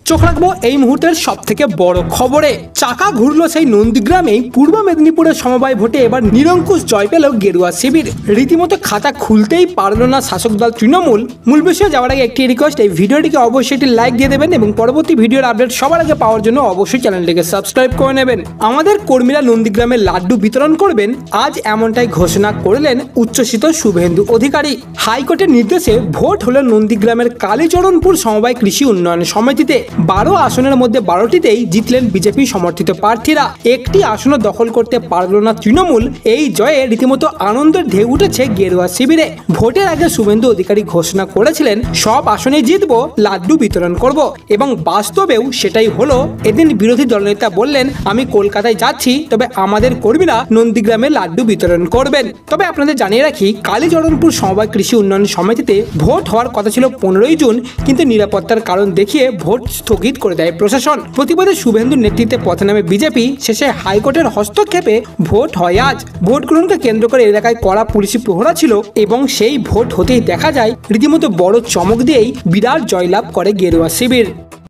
চোখ রাখবো এই মুহূর্তের সব থেকে বড় খবরে। চাকা ঘুরলো সেই নন্দীগ্রামে। পূর্ব মেদিনীপুরের সমবায় ভোটে এবার নিরঙ্কুশ জয় পেল গেরুয়া শিবির। রীতিমতো খাতা খুলতেই পারলো না শাসক দল তৃণমূল। মূল বিষয়ে যাওয়ার আগে একটি রিকোয়েস্ট, এই ভিডিওটিকে অবশ্যই একটি লাইক দিয়ে দেবেন এবং পরবর্তী ভিডিওর আপডেট সবার আগে পাওয়ার জন্য অবশ্যই চ্যানেলটিকে সাবস্ক্রাইব করে নেবেন। আমাদের কর্মীরা নন্দীগ্রামে লাড্ডু বিতরণ করবেন, আজ এমনটাই ঘোষণা করলেন উচ্ছ্বসিত শুভেন্দু অধিকারী। হাইকোর্টের নির্দেশে ভোট হলো নন্দীগ্রামের কালীচরণপুর সমবায় কৃষি উন্নয়ন সমিতিতে। 12 আসনের মধ্যে 12টিতেই জিতলেন বিজেপি সমর্থিত প্রার্থীরা। একটি আসনও দখল করতে পারল না তৃণমূল। এই জয়ে রীতিমতো আনন্দের ঢেউ উঠেছে গেরুয়া শিবিরে। ভোটের আগে শুভেন্দু অধিকারী ঘোষণা করেছিলেন, সব আসনে জিতবো, লাড্ডু বিতরণ করব, এবং বাস্তবেও সেটাই হলো। এদিন বিরোধী দলনেতা বললেন, আমি কলকাতায় যাচ্ছি, তবে আমাদের কর্মীরা নন্দীগ্রামে লাড্ডু বিতরণ করবেন। তবে আপনাদের জানিয়ে রাখি, কালীচরণপুর সমবায় কৃষি উন্নয়ন সমিতিতে ভোট হওয়ার কথা ছিল 15ই জুন, কিন্তু নিরাপত্তার কারণ দেখিয়ে ভোট স্থগিত করে দেয় প্রশাসন। প্রতিবাদে শুভেন্দুর নেতৃত্বে পথে নামে বিজেপি। শেষে হাইকোর্টের হস্তক্ষেপে ভোট হয় আজ। ভোট গ্রহণকে কেন্দ্র করে এলাকায় কড়া পুলিশি প্রহরা ছিল এবং সেই ভোট হতেই দেখা যায় রীতিমতো বড় চমক দিয়েই বিরাট জয়লাভ করে গেরুয়া শিবির।